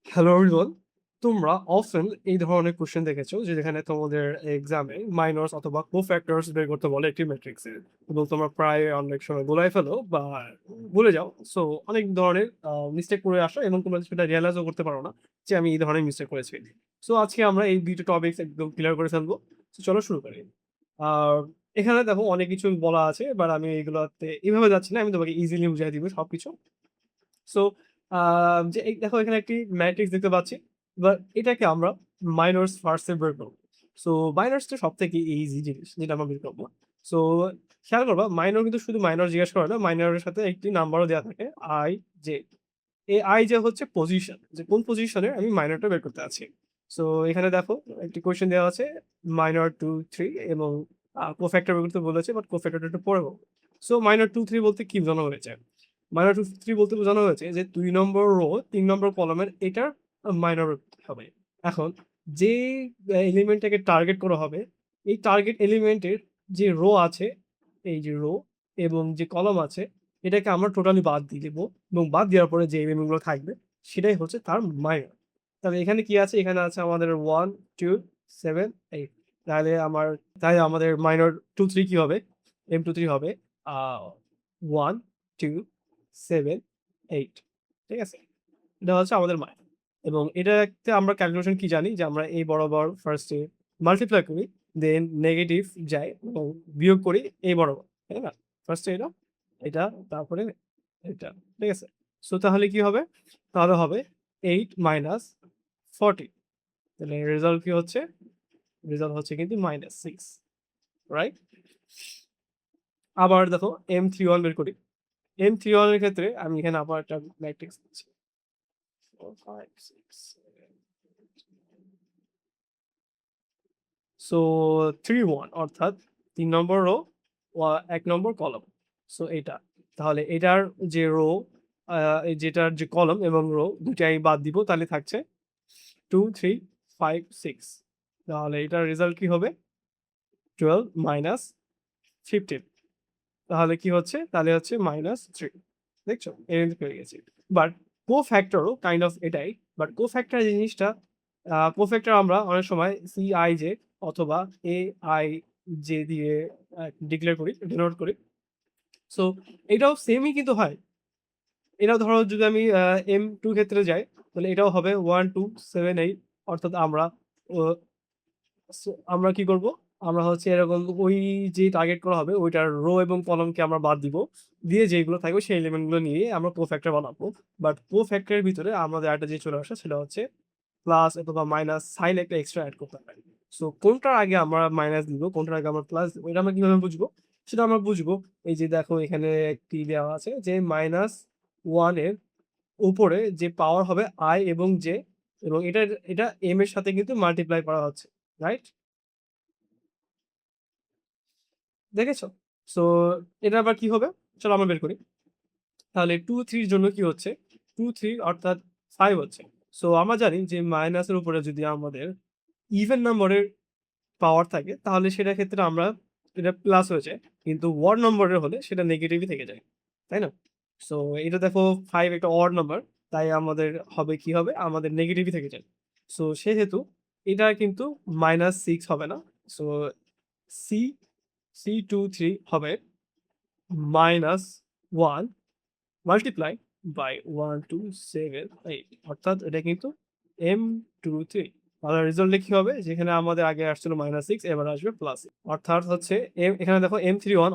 Hello everyone. তোমরা often এই ধরনের কোশ্চেন দেখেছো যে যেখানে তোমাদের এক্সামে মাইনরস অথবা কোফ্যাক্টরস বের করতে বলে একটি ম্যাট্রিক্সের এবং তোমরা প্রায় অনেক সময় গোলাই ফেলো বা ভুলে যাও। সো অনেক ধরনের মিস্টেক করে আসো এবং তোমরা সেটা রিয়েলাইজও করতে পারো না যে আমি এই ধরনের মিস্টেক করেছি। সো আজকে আমরা এই দুটো টপিকস একদম ক্লিয়ার করে ফেলবো। তো চলো শুরু করি। আর এখানে দেখো অনেক কিছু বলা আছে, বাট আমি এগুলোতে এভাবে যাচ্ছি না, আমি তোমাকে ইজিলি বুঝিয়ে দিব সবকিছু। সো যে এই দেখো এখানে একটি ম্যাট্রিক্স দেখতে পাচ্ছি। এবার এটাকে আমরা মাইনরস ফার্স্ট এ বের করবো। সো মাইনরসটা সব থেকে ইজি জিনিস যেটা আমরা বের করবো। সো খেয়াল করবা, মাইনর কিন্তু শুধু মাইনর জিজ্ঞেস করে না, মাইনরের সাথে একটি নাম্বারও দেওয়া থাকে, আই জে। এই আই জে হচ্ছে পজিশন, যে কোন পজিশনে আমি মাইনরটা বের করতে আছি। সো এখানে দেখো একটি কোয়েশ্চেন দেওয়া আছে, মাইনর টু থ্রি এবং কোফ্যাক্টর বের করতে বলেছে, বাট কোফ্যাক্টরটা একটু পরে বলবো। সো মাইনর টু থ্রি বলতে কি বোঝানো হয়েছে? মাইনর টু থ্রি বলতে বোঝানো হয়েছে যে ২ নম্বর রো ৩ নম্বর কলামের এটার মাইনর হবে। এখন যে এলিমেন্টটাকে টার্গেট করা হবে, এই টার্গেট এলিমেন্টের যে রো আছে, এই যে রো এবং যে কলাম আছে, এটাকে আমরা টোটালি বাদ দিয়ে দেবো এবং বাদ দেওয়ার পরে যে এলিমেন্টগুলো থাকবে সেটাই হচ্ছে তার মাইনর। তাহলে এখানে কি আছে? এখানে আছে আমাদের 1, 2, 7, 8। তাহলে আমাদের মাইনর 2, 3 কি হবে? M23 হবে 1, 2, 7, 8। ঠিক আছে? এটা হচ্ছে আমাদের মান। এবং এটাতে আমরা ক্যালকুলেশন কি জানি? যে আমরা এই বরাবর ফার্স্টে মাল্টিপ্লাই করি, দেন নেগেটিভ যাই এবং বিয়োগ করি এই বরাবর। তাই না? ফার্স্টে এটা, এটা, তারপরে এটা। ঠিক আছে? সো তাহলে কি হবে? তাহলে হবে 8 মাইনাস 40। তাহলে রেজাল্ট কি হচ্ছে? রেজাল্ট হচ্ছে কিন্তু -6, রাইট? আবার দেখো M31 বের করি। M31 এর ক্ষেত্রে আমি এখানে আবার একটা ম্যাট্রিক্স দিচ্ছি। 4, 5, 6, 7। সো 3, 1 অর্থাৎ ৩ নম্বর রো ১ নম্বর কলাম। সো এটা। তাহলে এটার যে রো, যেটার যে কলাম এবং রো দুটাই বাদ দিব, তাহলে থাকছে 2, 3, 5, 6। তাহলে এটার রেজাল্ট কি হবে? 12 মাইনাস 15। তাহলে কি হচ্ছে? তাহলে হচ্ছে -3। দেখছো? এর পেয়ে গেছি। বাট কোফ্যাক্টরও কাইন্ড অফ এটাই। বাট কোফ্যাক্টর জিনিসটা, কোফ্যাক্টর আমরা অনেক সময় CIJ অথবা AIJ দিয়ে ডিক্লেয়ার করি, ডিনোট করি। সো এটাও সেমই কিন্তু হয়। এটাও ধরো যদি আমি M2 ক্ষেত্রে যাই, তাহলে এটাও হবে 1, 2, 7, 8। অর্থাৎ ও আমরা কি করব? আমরা হচ্ছে এরকম ওই যে টার্গেট করা হবে ওইটার রো এবং কলামকে আমরা বাদ দিব। দিয়ে যেগুলো থাকবে সেই এলিমেন্ট গুলো নিয়ে আমরা কোফ্যাক্টর বানাবো। বাট কোফ্যাক্টর এর ভিতরে আমাদের আরেকটা জিনিস চলে আসে, সেটা হচ্ছে প্লাস অথবা মাইনাস সাইন একটা এক্সট্রা এড করতে পারি। সো কোনটার আগে আমরা মাইনাস দিব, কোনটার আগে আমরা প্লাস দিব, এটা আমরা কিভাবে বুঝবো? সেটা আমরা বুঝবো, এই যে দেখো এখানে একটি দেওয়া আছে যে -1 এর উপরে যে পাওয়ার হবে i এবং j, এবং এটা m এর সাথে কিন্তু মাল্টিপ্লাই করা হচ্ছে। রাইট? দেখেছো? সো এটা আবার কি হবে? চলো আমরা বের করি। তাহলে 2, 3 এর জন্য কি হচ্ছে? 2, 3 অর্থাৎ 5 হচ্ছে। সো আমরা জানি যে মাইনাসের উপরে যদি আমাদের ইভেন নম্বরের পাওয়ার থাকে, তাহলে সেটার ক্ষেত্রে আমরা এটা প্লাস হয়ে যায়। কিন্তু অড নম্বরের হলে সেটা নেগেটিভই থেকে যায়। তাই না? সো এটা দেখো 5 একটা অড নাম্বার, তাই আমাদের হবে কি হবে? আমাদের নেগেটিভই থেকে যায়। সো সেহেতু এটা কিন্তু -6 হবে না। সো সি C23 হবে -1 মাল্টিপ্লাই বাই 1, 2, 7, 8। অর্থাৎ এটা কিন্তু M23। তাহলে রেজাল্টে কি হবে? যেখানে আমাদের আগে আসছিল -6, এবার আসবে প্লাস। অর্থাৎ হচ্ছে এখানে দেখো M31